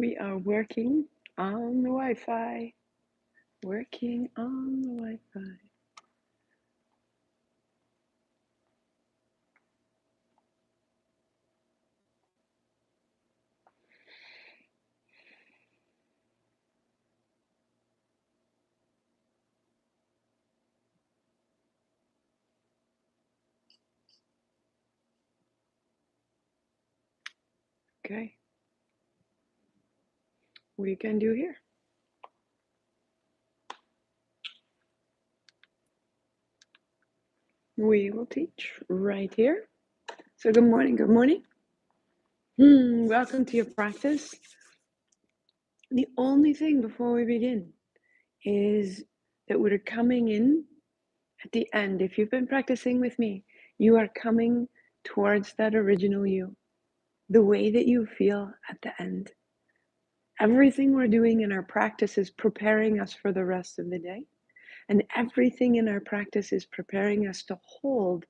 We are working on the Wi-Fi. Working on the Wi-Fi. Okay. What you can do here? We will teach right here. So good morning, good morning. Welcome to your practice. The only thing before we begin is that we're coming in at the end. If you've been practicing with me, you are coming towards that original you, the way that you feel at the end. Everything we're doing in our practice is preparing us for the rest of the day. And everything in our practice is preparing us to hold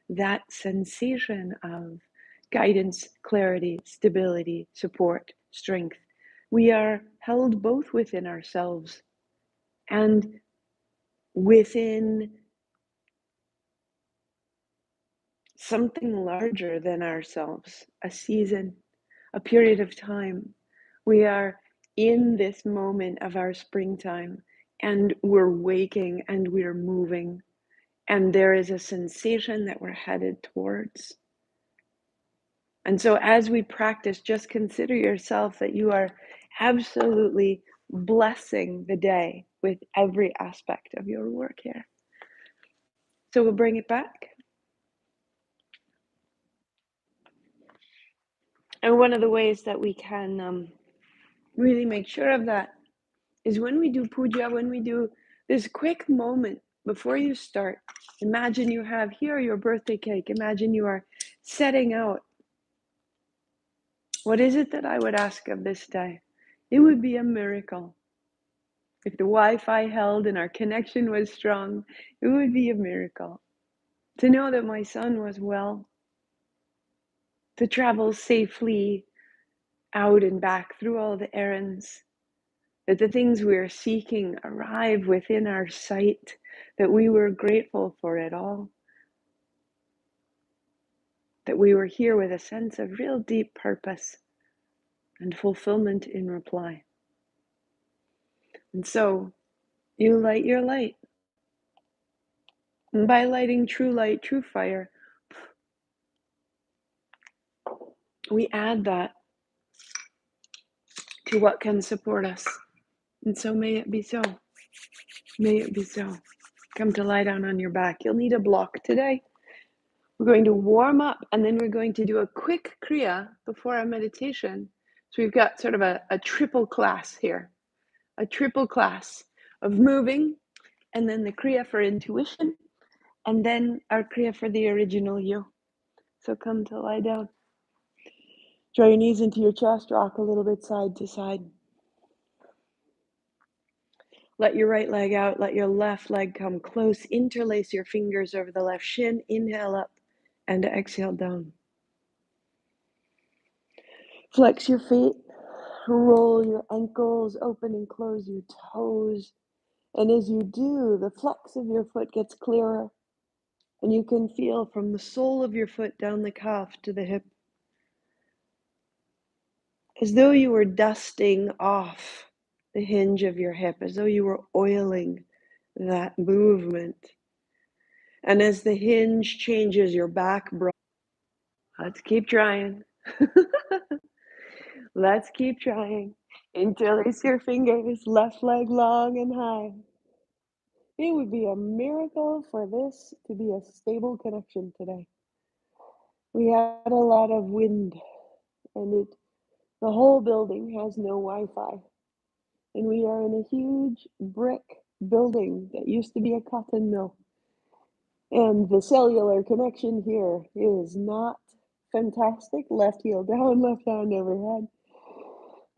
that sensation of guidance, clarity, stability, support, strength. We are held both within ourselves and within something larger than ourselves, a season, a period of time. We are in this moment of our springtime and we're waking and we're moving. And there is a sensation that we're headed towards. And so as we practice, just consider yourself that you are absolutely blessing the day with every aspect of your work here. So we'll bring it back. And one of the ways that we can really make sure of that is when we do puja, when we do this quick moment before you start. Imagine you have here your birthday cake. Imagine you are setting out. What is it that I would ask of this day? It would be a miracle. If the Wi-Fi held and our connection was strong, it would be a miracle. To know that my son was well, to travel safely out and back through all the errands, that the things we are seeking arrive within our sight, that we were grateful for it all, that we were here with a sense of real deep purpose and fulfillment in reply. And so you light your light. And by lighting true light, true fire, we add that to what can support us. And so may it be so. May it be so. Come to lie down on your back. You'll need a block today. We're going to warm up and then we're going to do a quick kriya before our meditation. So we've got sort of a triple class here, a triple class of moving, and then the kriya for intuition, and then our kriya for the original you. So come to lie down. Draw your knees into your chest, rock a little bit side to side. Let your right leg out, let your left leg come close. Interlace your fingers over the left shin. Inhale up and exhale down. Flex your feet, roll your ankles, open and close your toes. And as you do, the flex of your foot gets clearer. And you can feel from the sole of your foot down the calf to the hip, as though you were dusting off the hinge of your hip, as though you were oiling that movement. And as the hinge changes, your back broadens. Let's keep trying. Let's keep trying. Interlace your fingers, left leg long and high. It would be a miracle for this to be a stable connection today. We had a lot of wind, and the whole building has no Wi-Fi. And we are in a huge brick building that used to be a cotton mill. And the cellular connection here is not fantastic. Left heel down, left hand overhead.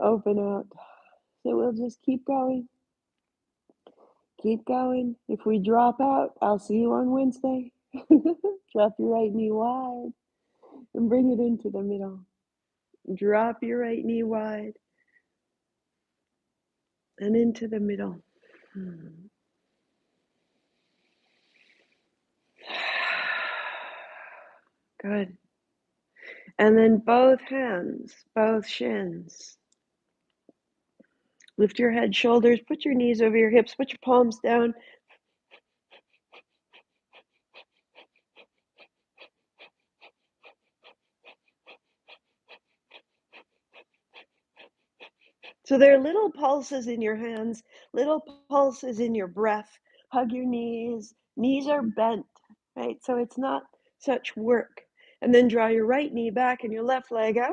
Open out. So we'll just keep going. Keep going. If we drop out, I'll see you on Wednesday. Drop your right knee wide and bring it into the middle. Drop your right knee wide. and into the middle. Good. And then both hands, both shins. Lift your head, shoulders, put your knees over your hips, put your palms down. So there are little pulses in your hands, little pulses in your breath. Hug your knees. Knees are bent, right? So it's not such work. And then draw your right knee back and your left leg out.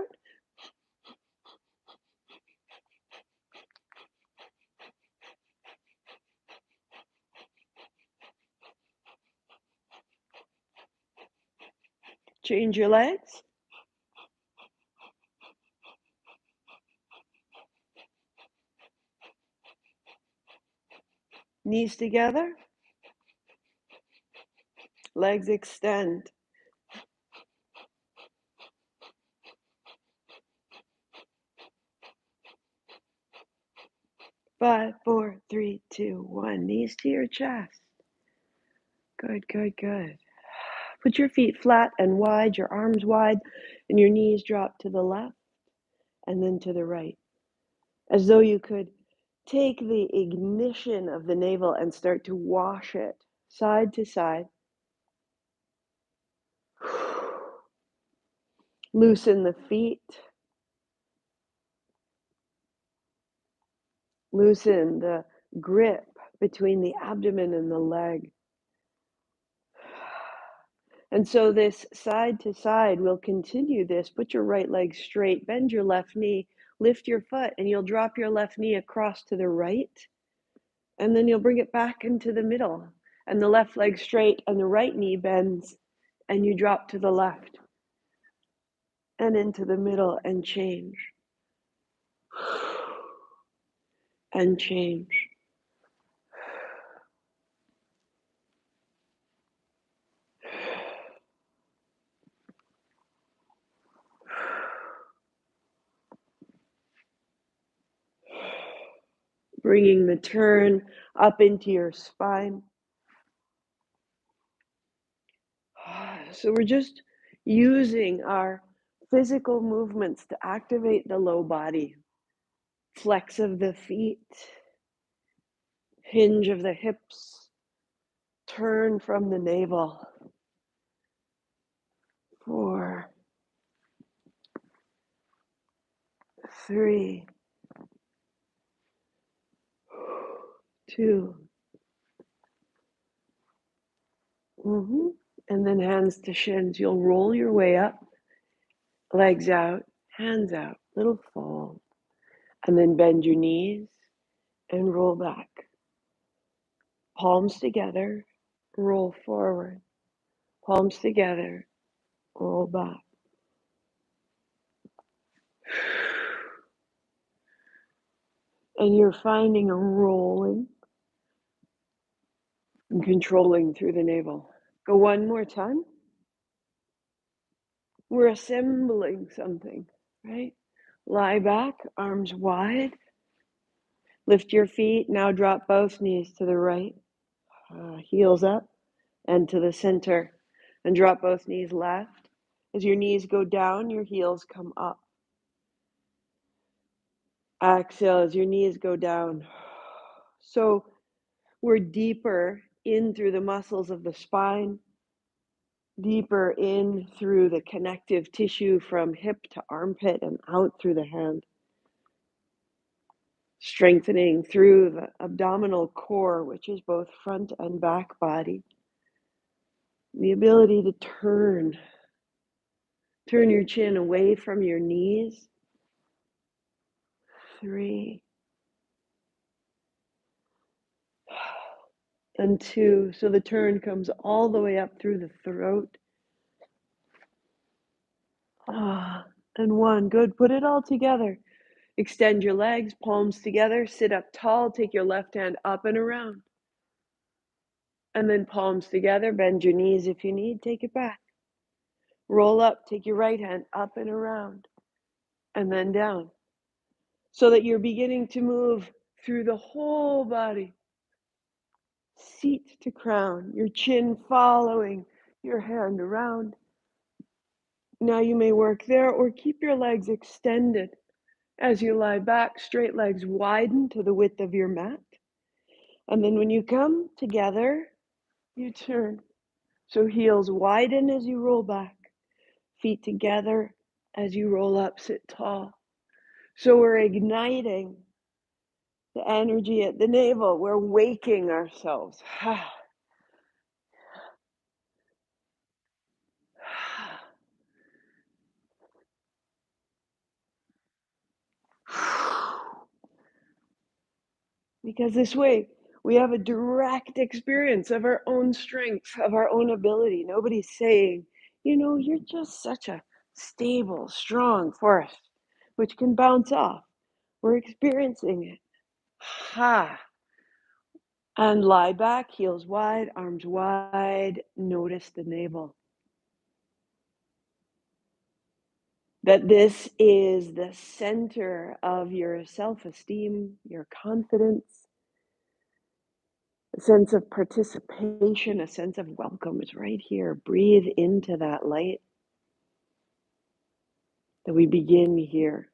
Change your legs. Knees together. Legs extend. 5, 4, 3, 2, 1. Knees to your chest. Good, good, good. Put your feet flat and wide, your arms wide, and your knees drop to the left and then to the right, as though you could take the ignition of the navel and start to wash it side to side. Loosen the feet. Loosen the grip between the abdomen and the leg. And so this side to side, we'll continue this. Put your right leg straight, bend your left knee, lift your foot, and you'll drop your left knee across to the right. And then you'll bring it back into the middle. And the left leg straight and the right knee bends, and you drop to the left and into the middle and change. And change. Bringing the turn up into your spine. So we're just using our physical movements to activate the low body. Flex of the feet, hinge of the hips, turn from the navel. 4, 3, 2. And then hands to shins. You'll roll your way up, legs out, hands out, little fold. And then bend your knees and roll back. Palms together, roll forward. Palms together, roll back. And you're finding a rolling and controlling through the navel. Go one more time. We're assembling something, right? Lie back, arms wide. Lift your feet. Now drop both knees to the right. Heels up and to the center. And drop both knees left. As your knees go down, your heels come up. Exhale as your knees go down. So we're deeper in through the muscles of the spine, deeper in through the connective tissue from hip to armpit and out through the hand. Strengthening through the abdominal core, which is both front and back body. The ability to turn your chin away from your knees. 3 and 2. So the turn comes all the way up through the throat. And 1. Good. Put it all together. Extend your legs, palms together, sit up tall, take your left hand up and around. And then palms together, bend your knees if you need, take it back. Roll up, take your right hand up and around, and then down. So that you're beginning to move through the whole body, seat to crown, your chin following your hand around. Now you may work there or keep your legs extended as you lie back, straight legs widen to the width of your mat. And then when you come together, you turn. So heels widen as you roll back, feet together as you roll up, sit tall. So we're igniting the energy at the navel. We're waking ourselves. Because this way we have a direct experience of our own strength, of our own ability. Nobody's saying, you're just such a stable, strong force, which can bounce off. We're experiencing it. And lie back, heels wide, arms wide. Notice the navel. That this is the center of your self-esteem, your confidence, a sense of participation, a sense of welcome is right here. Breathe into that light that we begin here.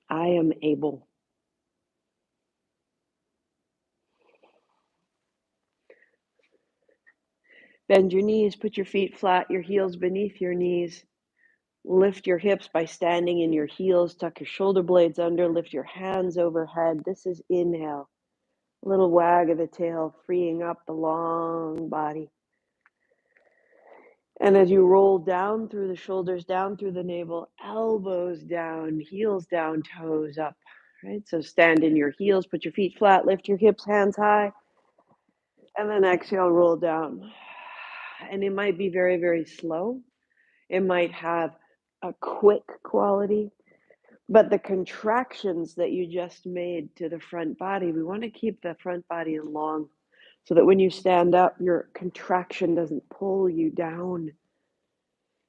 I am able. Bend your knees, put your feet flat, your heels beneath your knees. Lift your hips by standing in your heels, tuck your shoulder blades under, lift your hands overhead. This is inhale. A little wag of the tail, freeing up the long body. And as you roll down through the shoulders, down through the navel, elbows down, heels down, toes up, right? So stand in your heels, put your feet flat, lift your hips, hands high, and then exhale, roll down. And it might be very, very slow. It might have a quick quality, but the contractions that you just made to the front body, we want to keep the front body long so that when you stand up, your contraction doesn't pull you down.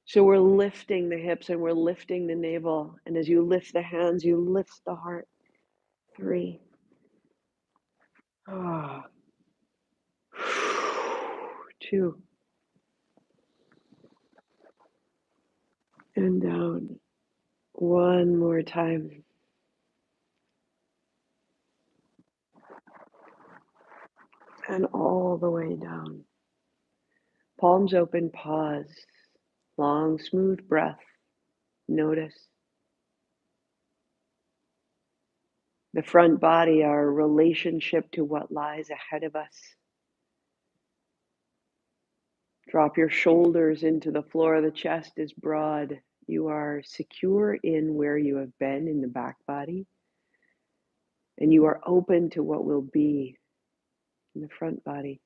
So we're lifting the hips and we're lifting the navel. And as you lift the hands, you lift the heart. 3. Ah. 2. And down. One more time. And all the way down. Palms open, pause. Long, smooth breath. Notice. The front body, our relationship to what lies ahead of us. Drop your shoulders into the floor. The chest is broad. You are secure in where you have been in the back body. And you are open to what will be in the front body.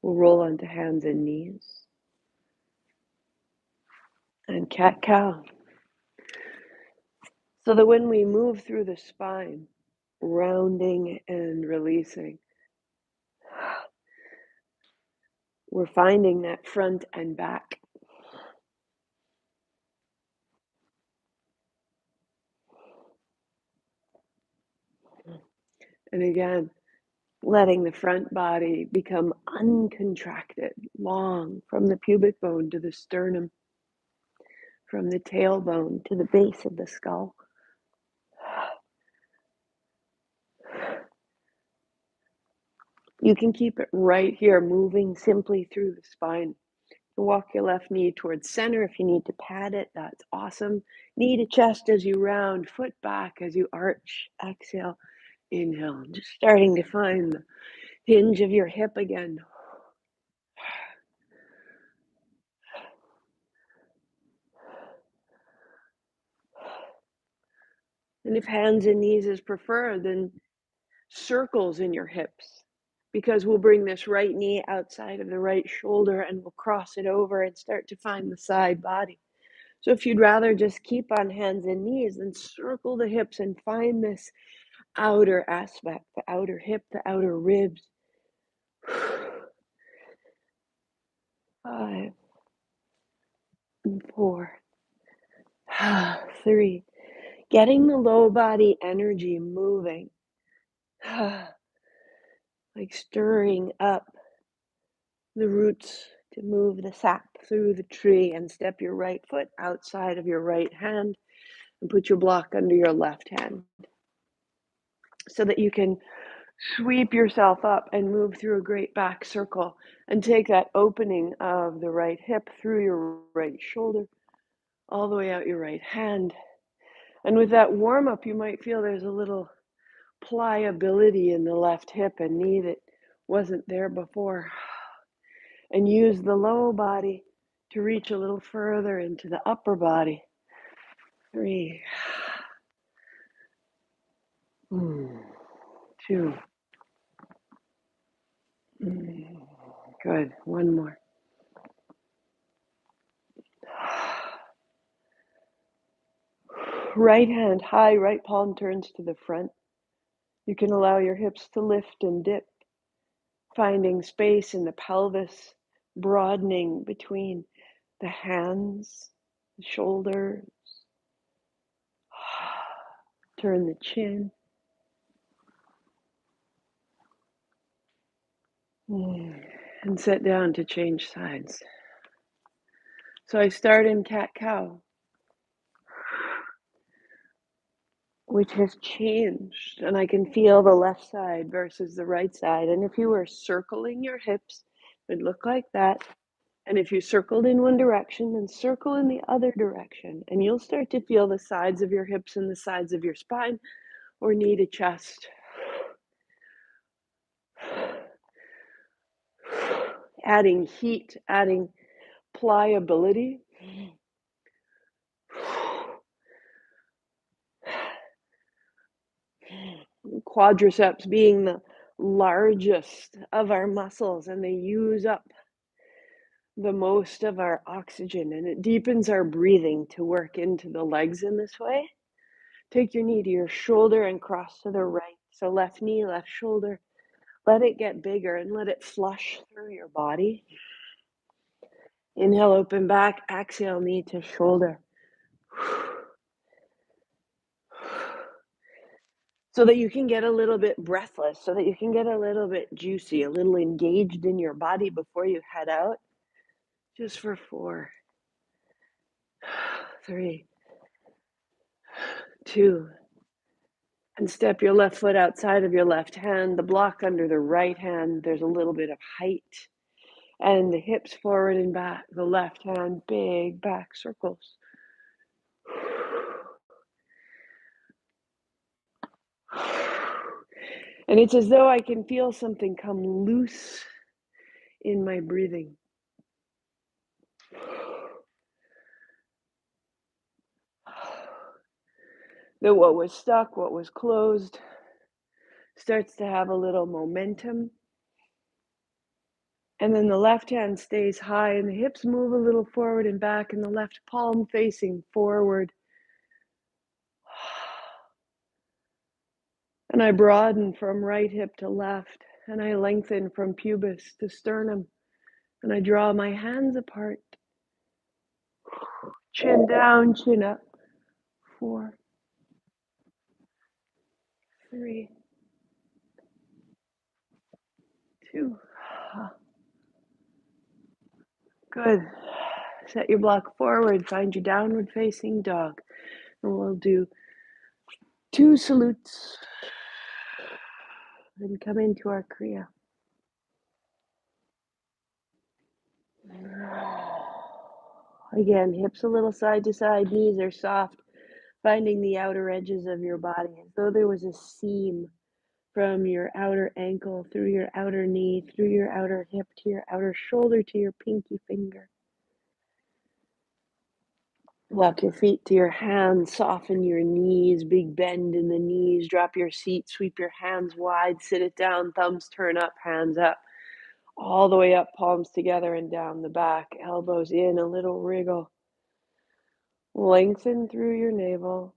We'll roll onto hands and knees. And cat-cow. So that when we move through the spine, rounding and releasing, we're finding that front and back. And again, letting the front body become uncontracted, long, from the pubic bone to the sternum, from the tailbone to the base of the skull. You can keep it right here, moving simply through the spine. Walk your left knee towards center. If you need to pad it, that's awesome. Knee to chest as you round, foot back as you arch. Exhale, inhale. Just starting to find the hinge of your hip again. And if hands and knees is preferred, then circles in your hips, because we'll bring this right knee outside of the right shoulder and we'll cross it over and start to find the side body. So if you'd rather just keep on hands and knees, then circle the hips and find this outer aspect, the outer hip, the outer ribs. 5, and 4, 3. Getting the low body energy moving, like stirring up the roots to move the sap through the tree, and step your right foot outside of your right hand and put your block under your left hand so that you can sweep yourself up and move through a great back circle and take that opening of the right hip through your right shoulder all the way out your right hand. And with that warm up, you might feel there's a little pliability in the left hip and knee that wasn't there before. And use the low body to reach a little further into the upper body. 3, 2. Good. One more. Right hand high, right palm turns to the front. You can allow your hips to lift and dip, finding space in the pelvis, broadening between the hands, the shoulders. Turn the chin. And sit down to change sides. So I start in cat-cow, which has changed, and I can feel the left side versus the right side. And if you were circling your hips, it would look like that. And if you circled in one direction, then circle in the other direction, and you'll start to feel the sides of your hips and the sides of your spine, or knee to chest. Adding heat, adding pliability. Quadriceps being the largest of our muscles, and they use up the most of our oxygen, and it deepens our breathing to work into the legs in this way. Take your knee to your shoulder and cross to the right. So left knee, left shoulder. Let it get bigger and let it flush through your body. Inhale, open back. Exhale, knee to shoulder. So that you can get a little bit breathless, so that you can get a little bit juicy, a little engaged in your body before you head out. Just for 4, 3, 2, and step your left foot outside of your left hand, the block under the right hand. There's a little bit of height, and the hips forward and back, the left hand, big back circles. And it's as though I can feel something come loose in my breathing. That what was stuck, what was closed, starts to have a little momentum. And then the left hand stays high and the hips move a little forward and back, and the left palm facing forward. And I broaden from right hip to left, and I lengthen from pubis to sternum, and I draw my hands apart. Chin down, chin up. 4, 3, 2. Good. Set your block forward, find your downward facing dog. And we'll do 2 salutes and come into our Kriya. Again, hips a little side to side, knees are soft, finding the outer edges of your body as though there was a seam from your outer ankle, through your outer knee, through your outer hip, to your outer shoulder, to your pinky finger. Walk your feet to your hands, soften your knees, big bend in the knees, drop your seat, sweep your hands wide, sit it down, thumbs turn up, hands up, all the way up, palms together and down the back, elbows in, a little wriggle. Lengthen through your navel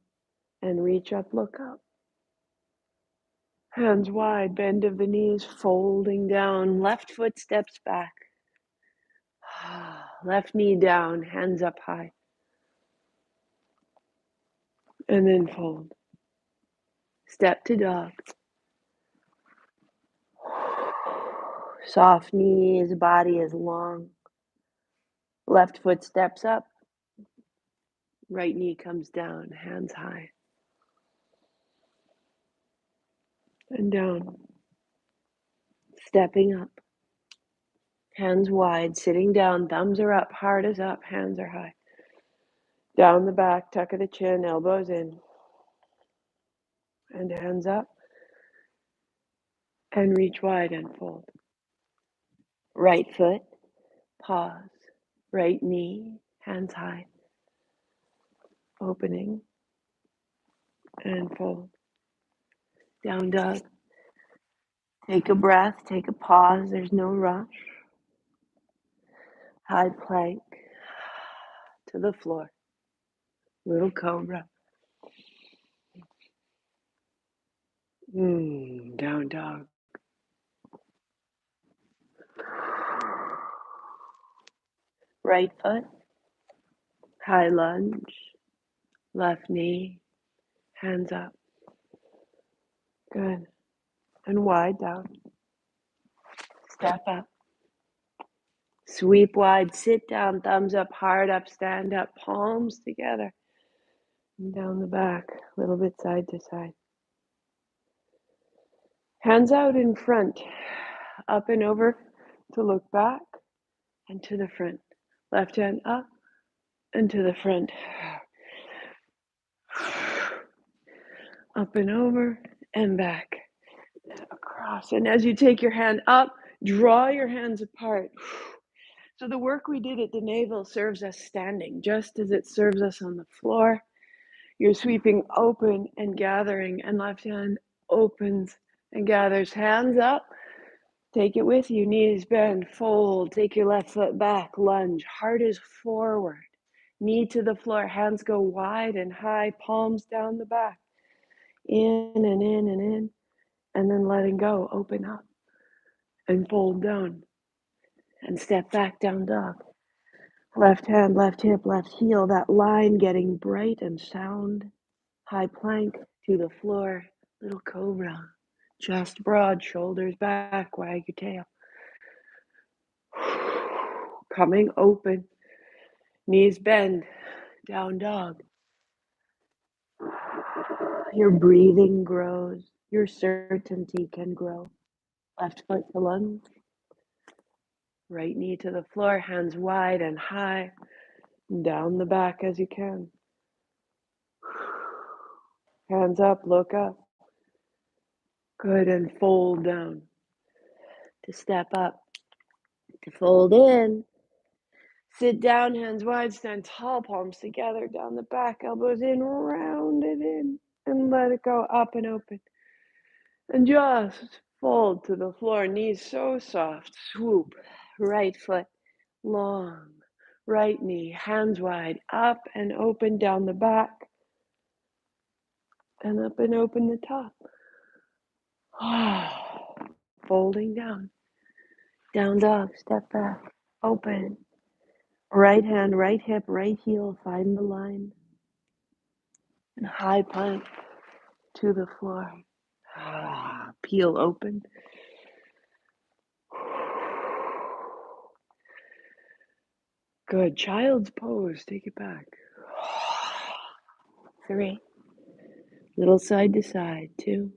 and reach up, look up. Hands wide, bend of the knees, folding down, left foot steps back. Left knee down, hands up high. And then fold. Step to dog. Soft knees, body is long. Left foot steps up. Right knee comes down, hands high. And down. Stepping up. Hands wide, sitting down, thumbs are up, heart is up, hands are high. Down the back, tuck of the chin, elbows in. And hands up. And reach wide and fold. Right foot, pause. Right knee, hands high. Opening. And fold. Down dog. Take a breath, take a pause, there's no rush. High plank to the floor. Little cobra. Down dog. Right foot, high lunge, left knee, hands up. Good. And wide down. Step up. Sweep wide, sit down, thumbs up, heart up, stand up, palms together. And down the back, a little bit side to side. Hands out in front, up and over to look back and to the front. Left hand up and to the front. Up and over and back. Across. And as you take your hand up, draw your hands apart. So the work we did at the navel serves us standing, just as it serves us on the floor. You're sweeping open and gathering, and left hand opens and gathers. Hands up. Take it with you. Knees bend, fold. Take your left foot back, lunge. Heart is forward. Knee to the floor. Hands go wide and high, palms down the back. In and in and in. And then letting go. Open up and fold down. And step back, down dog. Left hand, left hip, left heel. That line getting bright and sound. High plank to the floor. Little cobra. Chest broad, shoulders back, wag your tail. Coming open. Knees bend. Down dog. Your breathing grows. Your certainty can grow. Left foot to lunge. Right knee to the floor. Hands wide and high. Down the back as you can. Hands up, look up. Good, and fold down. To step up. To fold in. Sit down, hands wide, stand tall, palms together, down the back, elbows in, round it in, and let it go up and open. And just fold to the floor, knees so soft, swoop, right foot, long, right knee, hands wide, up and open down the back, and up and open the top. Folding down, down dog, step back, open. Right hand, right hip, right heel, find the line. And high plank to the floor. Peel open. Good. Child's pose. Take it back. 3. Little side to side. 2.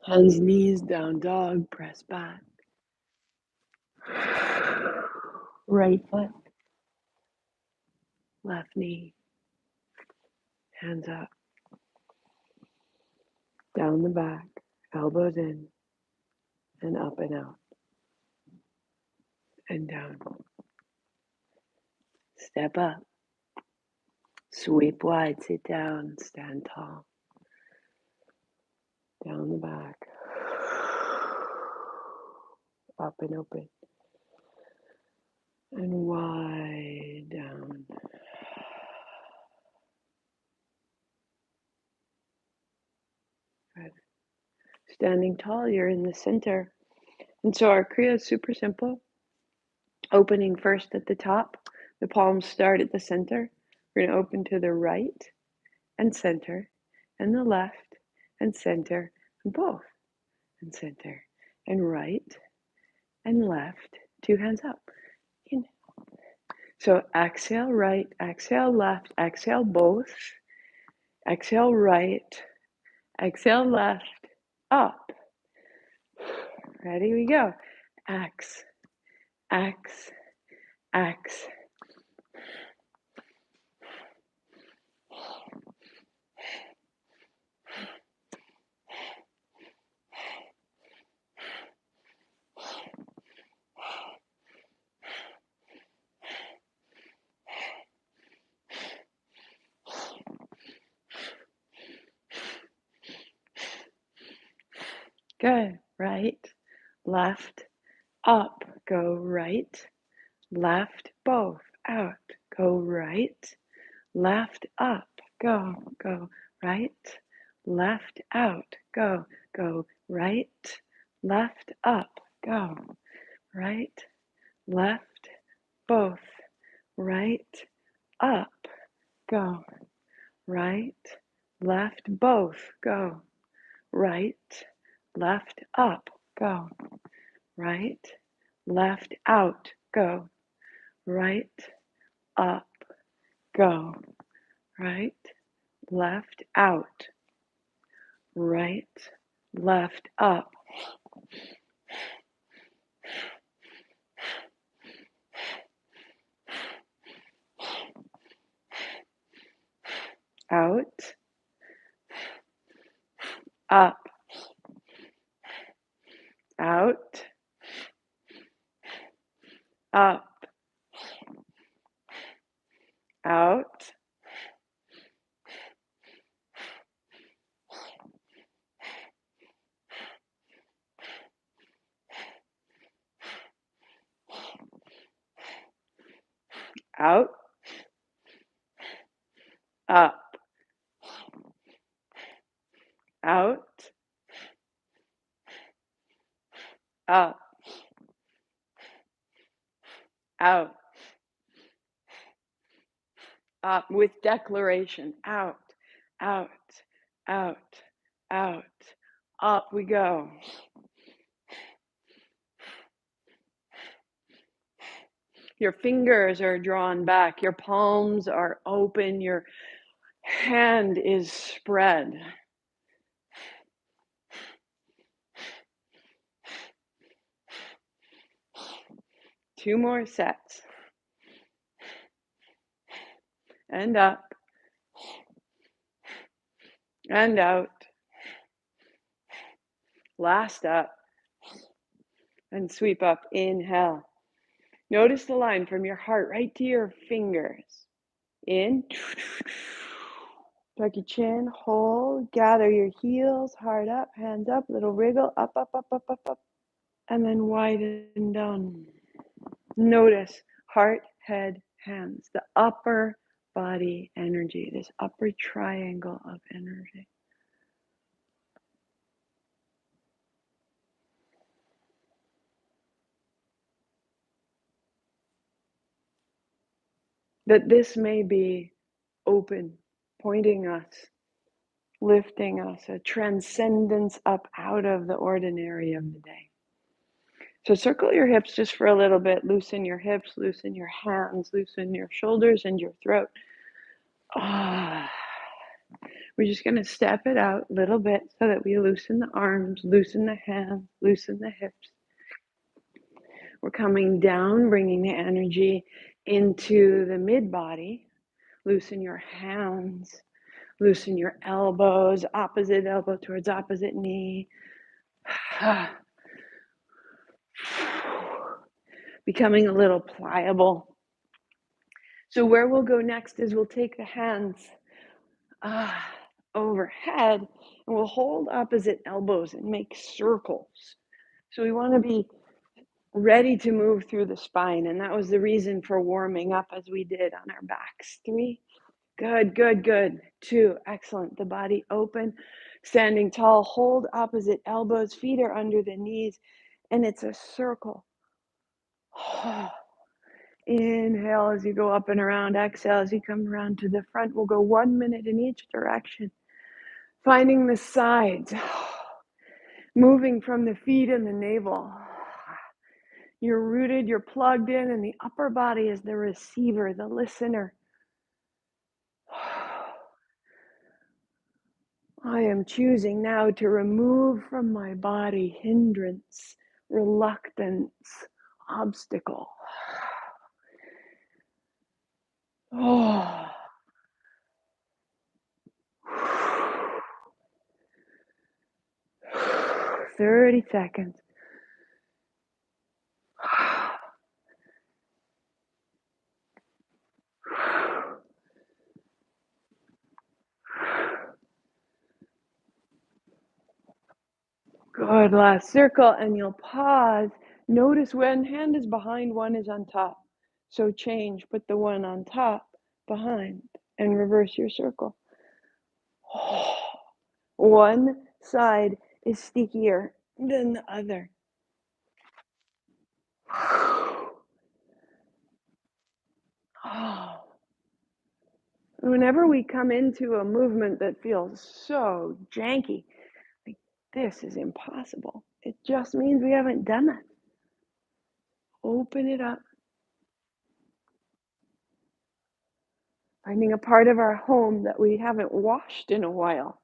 Hands, knees down, dog. Press back. Right foot. Left knee. Hands up. Down the back. Elbows in. And up and out. And down. Step up. Sweep wide. Sit down. Stand tall. Down the back. Up and open. And wide down. Good. Standing tall, you're in the center. And so our Kriya is super simple. Opening first at the top. The palms start at the center. We're going to open to the right and center, and the left and center, and both, and center, and right and left. 2 hands up. Inhale. So exhale right, exhale left, exhale both, exhale right, exhale left, up. Ready, we go. X, X, X. Good. Right, left, up. Go right, left, both. Out. Go right, left, up. Go, go. Right, left, out. Go, go. Right, left, up. Go. Right, left, both. Right, up. Go. Right, left, both. Go. Right, left, up. Go. Right, left, out. Go. Right, up. Go. Right, left, out. Right, left, up. Out, up. Out, up. Out, out, up. Out, up. Out, up with declaration. Out, out, out, out. Up we go. Your fingers are drawn back. Your palms are open. Your hand is spread. Two more sets. And up. And out. Last up. And sweep up. Inhale. Notice the line from your heart right to your fingers. In. Tuck your chin, hold, gather your heels, heart up, hands up, little wriggle, up, up, up, up, up, up, and then widen down. Notice heart, head, hands, the upper body energy, this upper triangle of energy. That this may be open, pointing us, lifting us, a transcendence up out of the ordinary of the day. So circle your hips just for a little bit. Loosen your hips, loosen your hands, loosen your shoulders and your throat. We're just going to step it out a little bit so that we loosen the arms, loosen the hands, loosen the hips. We're coming down, bringing the energy into the mid-body. Loosen your hands, loosen your elbows, opposite elbow towards opposite knee. Becoming a little pliable. So where we'll go next is we'll take the hands overhead and we'll hold opposite elbows and make circles. So we want to be ready to move through the spine, and that was the reason for warming up as we did on our backs. 3, good, good, good. 2, excellent. The body open, standing tall, hold opposite elbows, feet are under the knees, and it's a circle. Inhale as you go up and around. Exhale as you come around to the front. We'll go 1 minute in each direction. Finding the sides. Moving from the feet and the navel. You're rooted, you're plugged in, and the upper body is the receiver, the listener. I am choosing now to remove from my body hindrance, reluctance, obstacle. Oh. 30 seconds. Good, last circle, and you'll pause. Notice one hand is behind, one is on top. So change, put the one on top behind, and reverse your circle. One side is stickier than the other. Whenever we come into a movement that feels so janky, like this is impossible, it just means we haven't done it. Open it up. Finding a part of our home that we haven't washed in a while.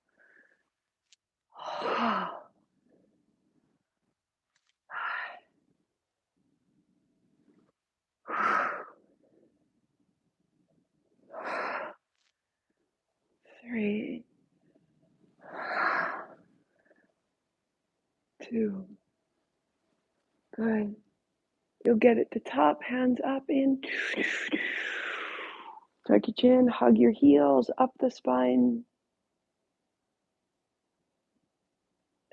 3, 2, good. You'll get at the top, hands up in. Tuck your chin, hug your heels up the spine.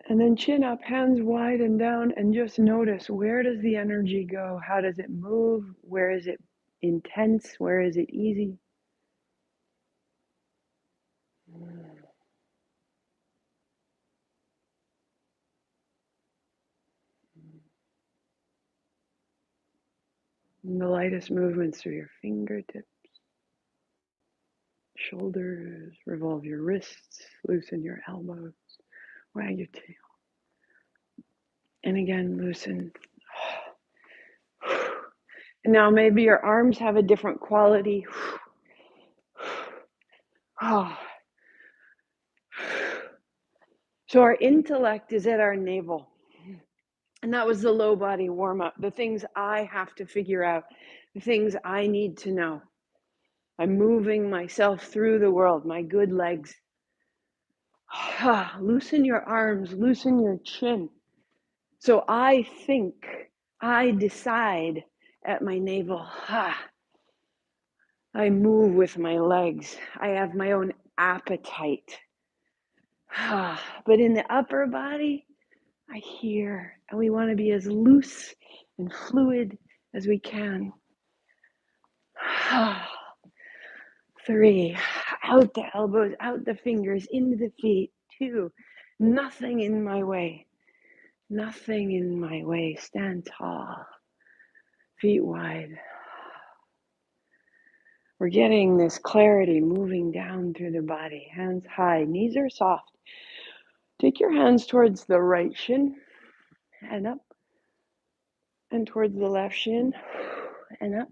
And then chin up, hands wide and down, and just notice, where does the energy go? How does it move? Where is it intense? Where is it easy? And the lightest movements through your fingertips, shoulders, revolve your wrists, loosen your elbows, wag your tail. And again, loosen. And now maybe your arms have a different quality. So our intellect is at our navel. And that was the low body warm up, the things I have to figure out, the things I need to know. I'm moving myself through the world, my good legs. Loosen your arms, loosen your chin. So I think, I decide at my navel. I move with my legs. I have my own appetite. But in the upper body, I hear, and we want to be as loose and fluid as we can. 3, out the elbows, out the fingers, into the feet. 2, nothing in my way. Nothing in my way. Stand tall, feet wide. We're getting this clarity moving down through the body. Hands high, knees are soft. Take your hands towards the right shin and up, and towards the left shin and up,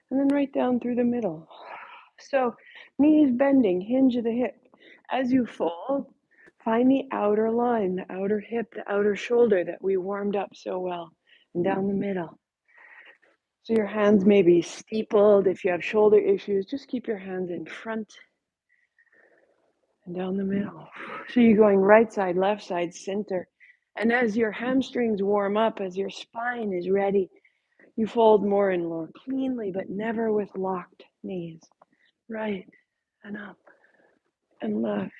and then right down through the middle. So knees bending, hinge of the hip. As you fold, find the outer line, the outer hip, the outer shoulder that we warmed up so well, and down the middle. So your hands may be steepled. If you have shoulder issues, just keep your hands in front and down the middle. So you're going right side, left side, center. And as your hamstrings warm up, as your spine is ready, you fold more and more cleanly, but never with locked knees. Right and up and left.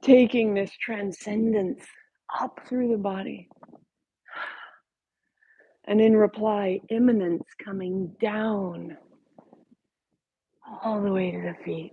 Taking this transcendence up through the body. And in reply, immanence coming down all the way to the feet.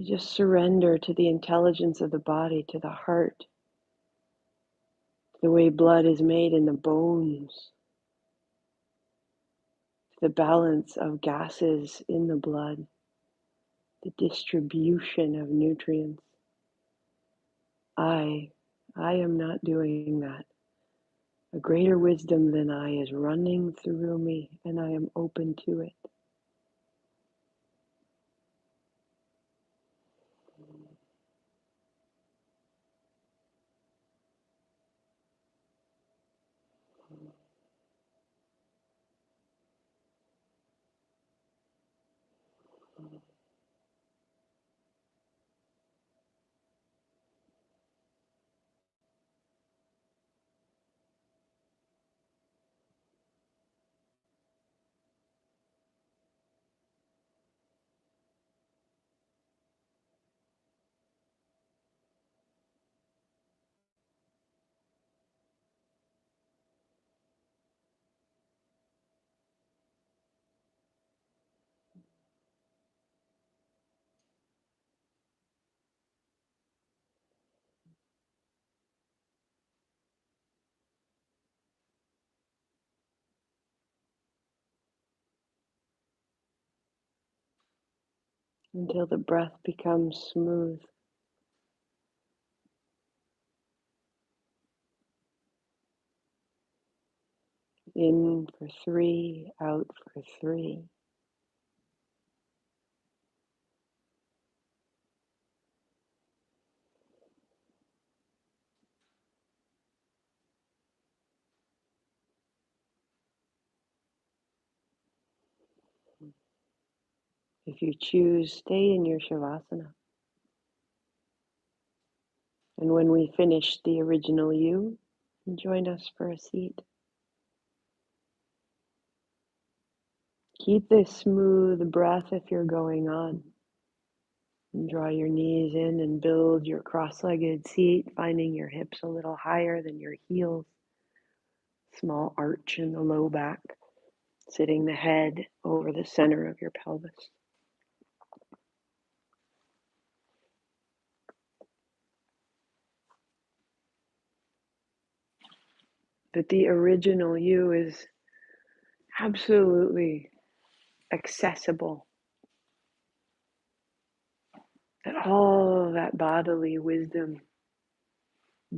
We just surrender to the intelligence of the body, to the heart, the way blood is made in the bones, the balance of gases in the blood, the distribution of nutrients. I am not doing that. A greater wisdom than I is running through me, and I am open to it. Until the breath becomes smooth. In for 3, out for 3. If you choose, stay in your Shavasana. And when we finish the original you, join us for a seat. Keep this smooth breath if you're going on. And draw your knees in and build your cross-legged seat, finding your hips a little higher than your heels. Small arch in the low back, sitting the head over the center of your pelvis. But the original you is absolutely accessible. That all of that bodily wisdom,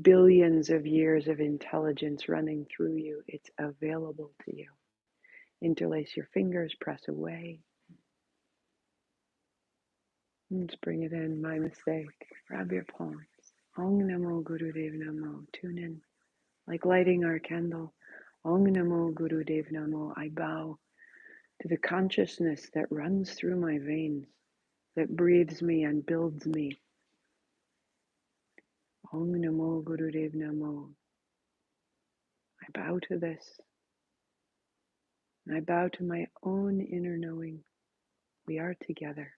billions of years of intelligence running through you, it's available to you. Interlace your fingers, press away. Let's bring it in. My mistake. Grab your palms. Om Namo Guru Dev Namo. Tune in. Like lighting our candle. Om Namo Guru Dev Namo. I bow to the consciousness that runs through my veins, that breathes me and builds me. Om Namo Guru Dev Namo. I bow to this. I bow to my own inner knowing. We are together.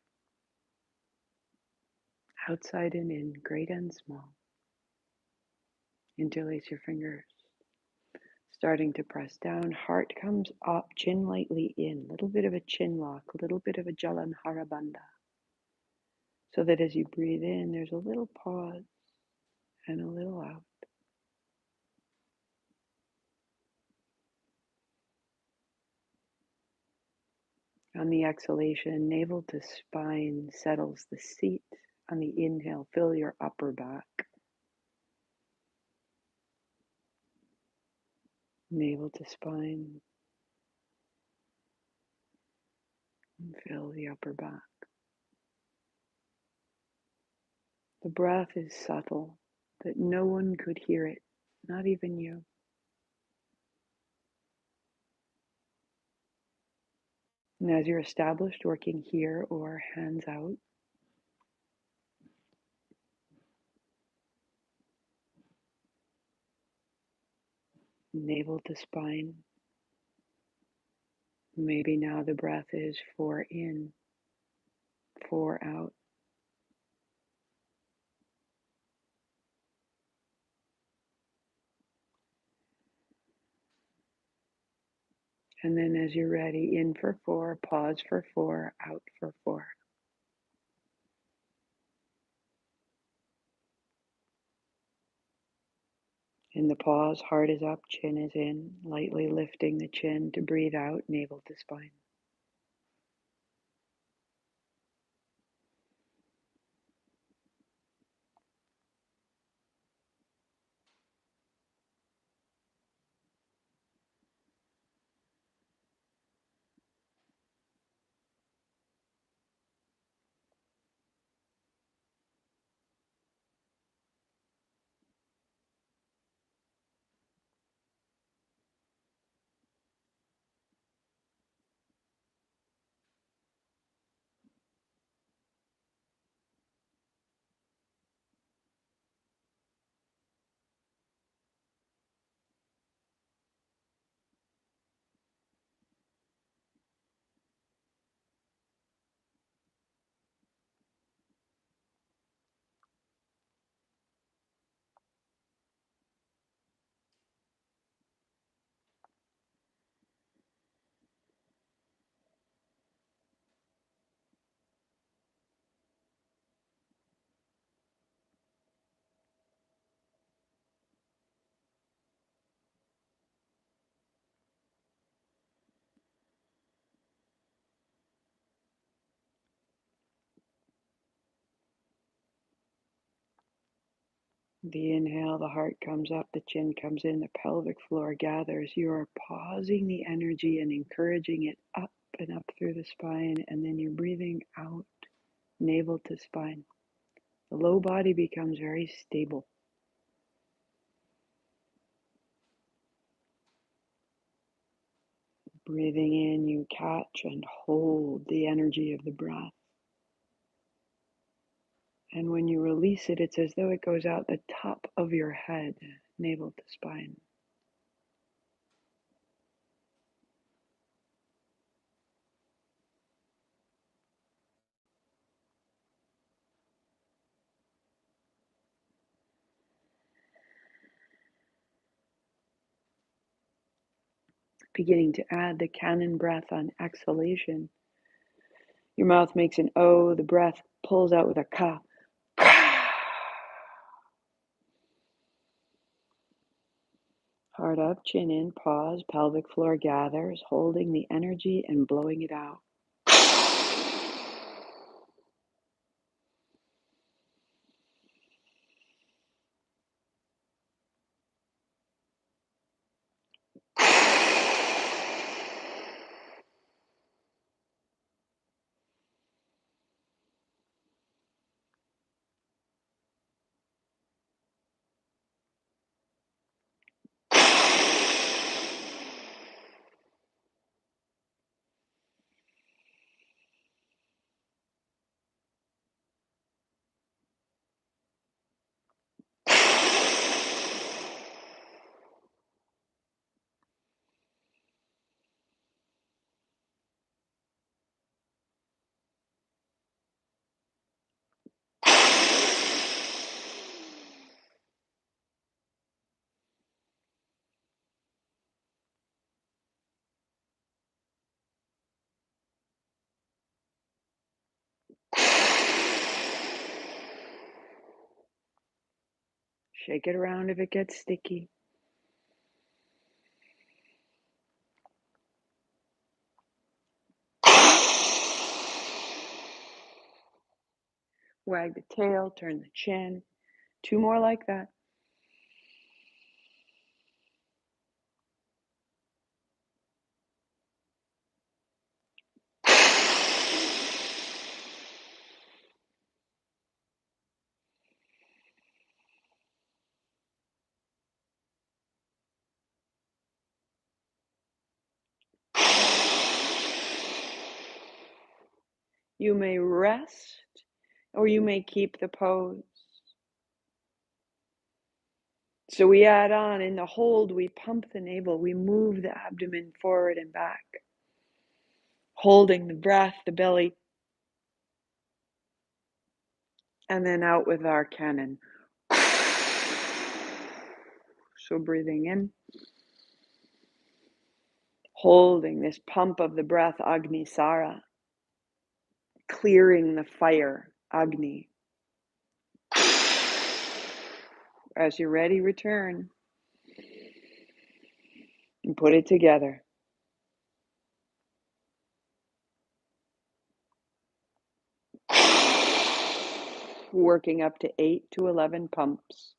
Outside and in, great and small. Interlace your fingers. Starting to press down, heart comes up, chin lightly in, little bit of a chin lock, a little bit of a Jalanhara Bandha. So that as you breathe in, there's a little pause and a little out. On the exhalation, navel to spine settles the seat. On the inhale, fill your upper back. Navel to spine. And fill the upper back. The breath is subtle, that no one could hear it, not even you. And as you're established, working here or hands out, navel to spine. Maybe now the breath is 4 in, 4 out. And then as you're ready, in for 4, pause for 4, out for 4. In the pause, heart is up, chin is in, lightly lifting the chin to breathe out, navel to spine. The inhale, the heart comes up, the chin comes in, the pelvic floor gathers. You are pausing the energy and encouraging it up and up through the spine, and then you're breathing out, navel to spine. The low body becomes very stable. Breathing in, you catch and hold the energy of the breath. And when you release it, it's as though it goes out the top of your head, navel to spine. Beginning to add the cannon breath on exhalation. Your mouth makes an O, the breath pulls out with a ka. Heart up, chin in, pause, pelvic floor gathers, holding the energy and blowing it out. Shake it around if it gets sticky. Wag the tail, turn the chin. 2 more like that. You may rest or you may keep the pose. So we add on in the hold, we pump the navel, we move the abdomen forward and back, holding the breath, the belly, and then out with our cannon. So breathing in, holding this pump of the breath, Agni Sara, clearing the fire, Agni. As you're ready, return. and put it together. Working up to 8 to 11 pumps.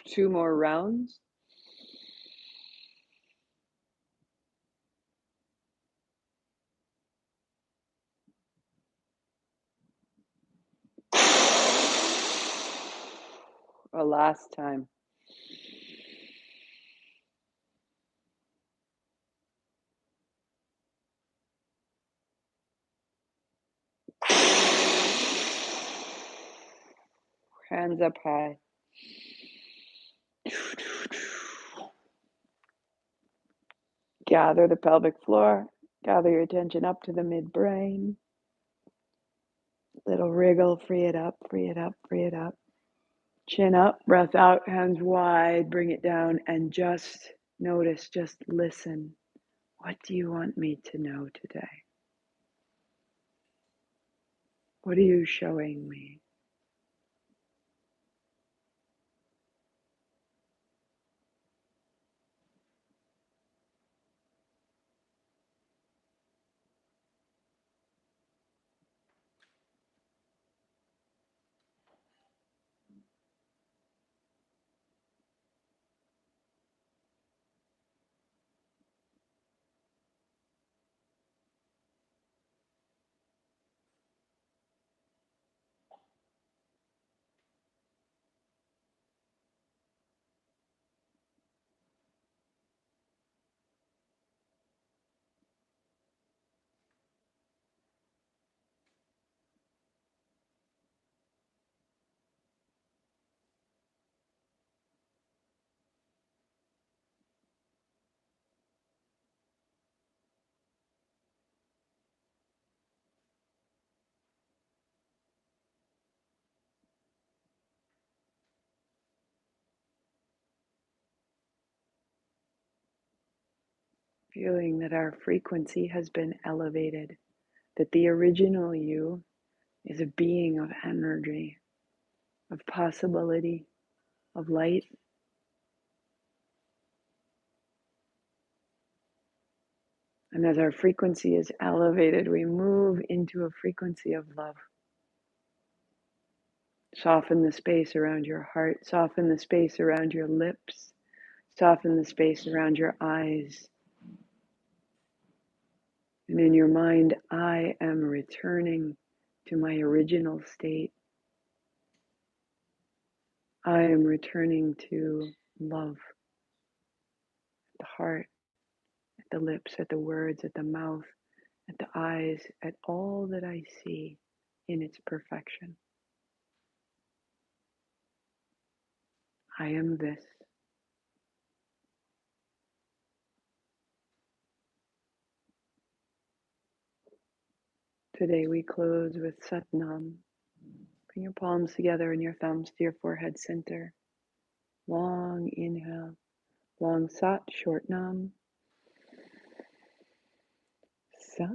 Two more rounds. A last time. Hands up high. Gather the pelvic floor. Gather your attention up to the midbrain. Little wriggle, free it up, free it up, free it up. Chin up, breath out, hands wide, bring it down, and just notice, just listen. What do you want me to know today? What are you showing me? Feeling that our frequency has been elevated, that the original you is a being of energy, of possibility, of light. And as our frequency is elevated, we move into a frequency of love. Soften the space around your heart, soften the space around your lips, soften the space around your eyes. And in your mind, I am returning to my original state. I am returning to love at the heart, at the lips, at the words, at the mouth, at the eyes, at all that I see in its perfection. I am this. Today we close with Sat Nam. Bring your palms together and your thumbs to your forehead center. Long inhale, long Sat, short Nam. Sat.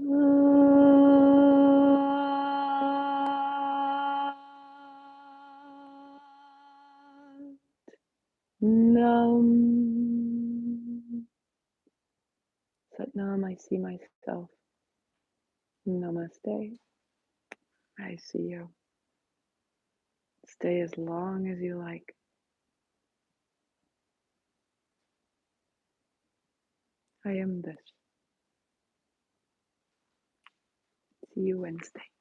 see myself. Namaste. I see you. Stay as long as you like. I am this. See you Wednesday.